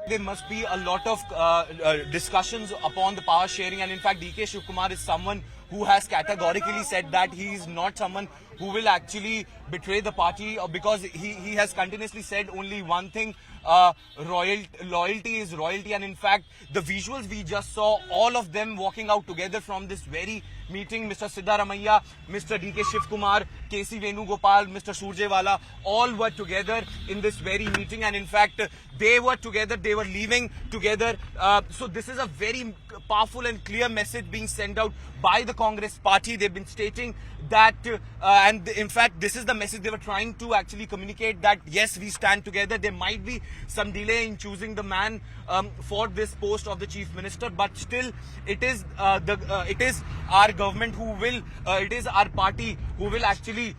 There must be a lot of discussions upon the power sharing, and in fact DK Shivakumar is someone who has categorically said that he is not someone who will actually betray the party, because he has continuously said only one thing, loyalty is royalty. And in fact the visuals we just saw, all of them walking out together from this very meeting, Mr. Siddaramaiah, Mr. DK Shivakumar, KC Venugopal, Mr. Surjewala, all were together in this very meeting, and in fact they were together, they were leaving together. So this is a very powerful and clear message being sent out by the Congress party. They've been stating that, and in fact this is the message they were trying to actually communicate, that yes, we stand together. There might be some delay in choosing the man for this post of the Chief Minister, but still it is our government who will, it is our party who will actually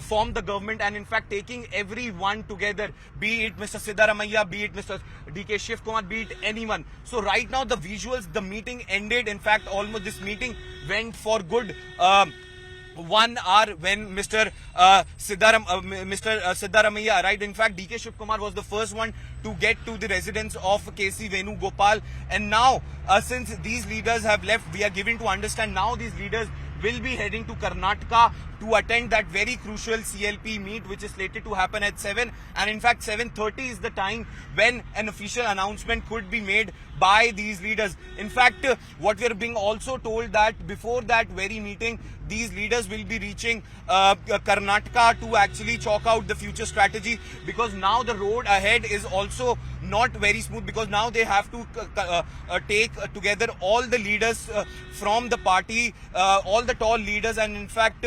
form the government, and in fact taking everyone together, be it Mr. Siddaramaiah, be it Mr. DK Shivakumar, be it anyone. So right now the visuals, the meeting ended. In fact almost this meeting went for good 1 hour when Mr. Siddaramaiah arrived. In fact DK Shivakumar was the first one to get to the residence of KC Venugopal, and now since these leaders have left, we are given to understand now these leaders will be heading to Karnataka to attend that very crucial CLP meet, which is slated to happen at 7, and in fact 7:30 is the time when an official announcement could be made by these leaders. In fact what we are being also told, that before that very meeting these leaders will be reaching Karnataka to actually chalk out the future strategy, because now the road ahead is also not very smooth, because now they have to take together all the leaders from the party, all the tall leaders, and in fact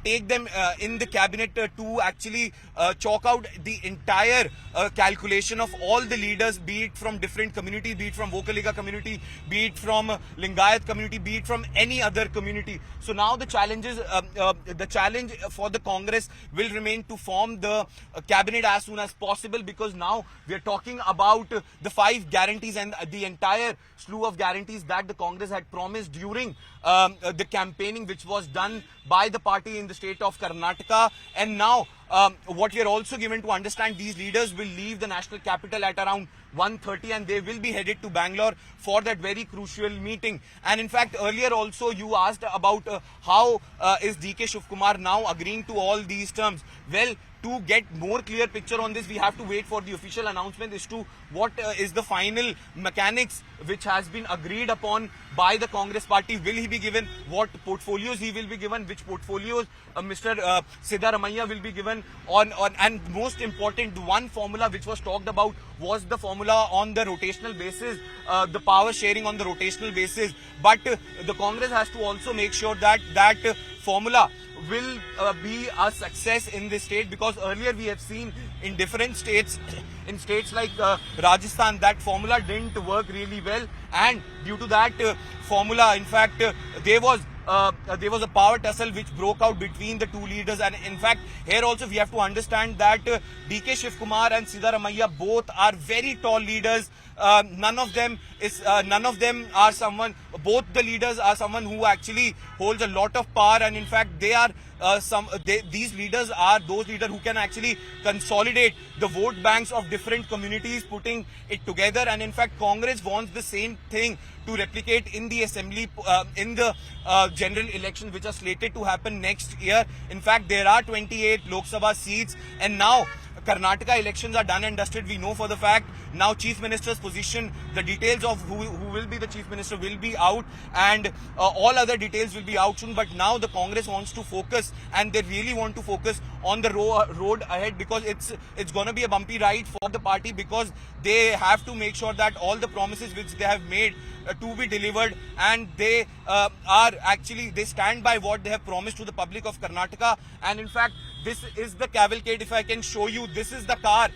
take them in the cabinet to actually chalk out the entire calculation of all the leaders, be it from different communities, be it from Vokaliga community, be it from Lingayat community, be it from any other community. So now the challenge for the Congress will remain to form the cabinet as soon as possible, because now we are talking about the 5 guarantees and the entire slew of guarantees that the Congress had promised during the campaigning which was done by the party in the state of Karnataka. And now what we are also given to understand, these leaders will leave the national capital at around 1:30 and they will be headed to Bangalore for that very crucial meeting. And in fact earlier also you asked about how is DK Shivakumar now agreeing to all these terms. Well, to get more clear picture on this, we have to wait for the official announcement as to what is the final mechanics which has been agreed upon by the Congress party. Will he be given, what portfolios he will be given, which portfolios Mr. Siddaramaiah will be given on, and most important, one formula which was talked about was the formula on the rotational basis, the power sharing on the rotational basis. But the Congress has to also make sure that that formula will be a success in this state, because earlier we have seen in different states, in states like Rajasthan, that formula didn't work really well, and due to that formula, in fact, there was a power tussle which broke out between the two leaders. And in fact here also we have to understand that DK Shivakumar and Siddaramaiah both are very tall leaders. None of them are someone, both the leaders are someone who actually holds a lot of power, and in fact they are these leaders are those leaders who can actually consolidate the vote banks of different communities, putting it together. And in fact Congress wants the same thing to replicate in the assembly, in the general elections which are slated to happen next year. In fact there are 28 Lok Sabha seats, and now Karnataka elections are done and dusted. We know for the fact now Chief Minister's position, the details of who will be the Chief Minister will be out, and all other details will be out soon. But now the Congress wants to focus, and they really want to focus on the road ahead, because it's going to be a bumpy ride for the party, because they have to make sure that all the promises which they have made to be delivered, and they they stand by what they have promised to the public of Karnataka. And in fact this is the cavalcade. If I can show you, this is the car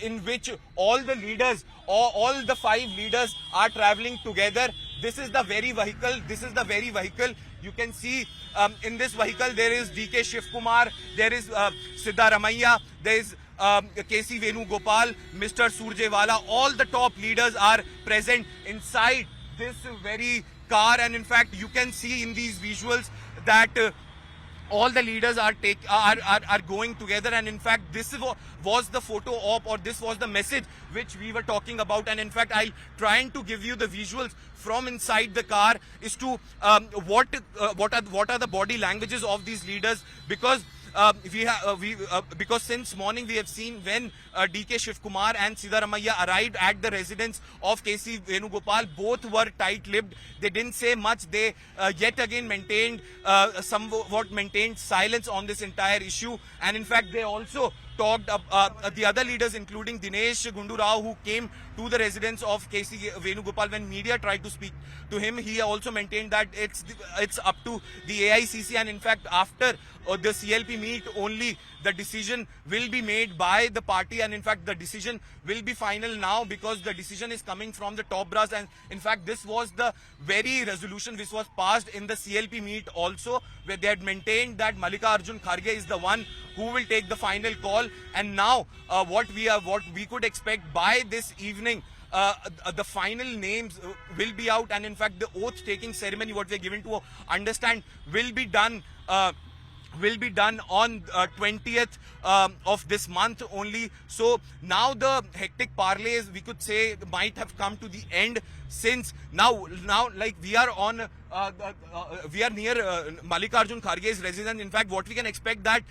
in which all the leaders, all the 5 leaders are traveling together. This is the very vehicle. You can see in this vehicle there is DK Shivakumar, there is Siddaramaiah, there is KC Venugopal, Mr. Surjewala. All the top leaders are present inside this very car, and in fact you can see in these visuals that all the leaders are going together, and in fact this was the photo op, or this was the message which we were talking about. And in fact I'll trying to give you the visuals from inside the car is to what are the body languages of these leaders, because because since morning we have seen when DK Shivakumar and Siddaramaiah arrived at the residence of KC Venugopal, both were tight-lipped. They didn't say much. They yet again somewhat maintained silence on this entire issue. And in fact, they also talked the other leaders, including Dinesh Gundu Rao, who came to the residence of KC Venugopal. When media tried to speak to him, he also maintained that it's up to the AICC, and in fact after the CLP meet only the decision will be made by the party, and in fact the decision will be final now, because the decision is coming from the top brass. And in fact this was the very resolution which was passed in the CLP meet also, where they had maintained that Mallikarjun Kharge is the one who will take the final call. And now what we could expect by this evening, the final names will be out, and in fact the oath taking ceremony, what we are given to understand, will be done on 20th of this month only. So now the hectic parlays, we could say, might have come to the end, since now like we are on we are near Mallikarjun Kharge's residence. In fact, what we can expect that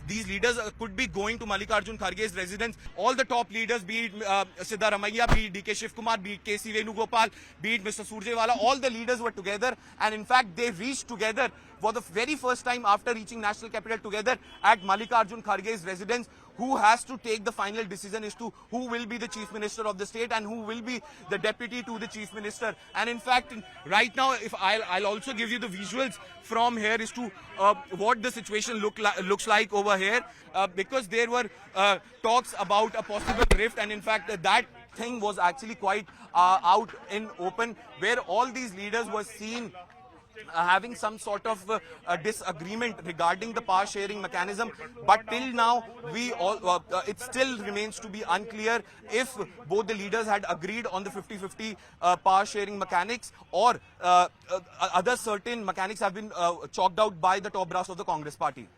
these leaders could be going to Mallikarjun Kharge's residence. All the top leaders, be it Siddaramaiah, be it DK Shivakumar, be it KC Venugopal, be it Mr. Surjewala, all the leaders were together, and in fact they reached together for the very first time after reaching national capital together at Mallikarjun Kharge's residence. Who has to take the final decision is to who will be the Chief Minister of the state and who will be the deputy to the Chief Minister. And in fact, right now, if I'll also give you the visuals from here as to what the situation looks like over here, because there were talks about a possible rift, and in fact that thing was actually quite out in open, where all these leaders were seen having some sort of disagreement regarding the power sharing mechanism. But till now it still remains to be unclear if both the leaders had agreed on the 50-50 power sharing mechanics, or other certain mechanics have been chalked out by the top brass of the Congress party.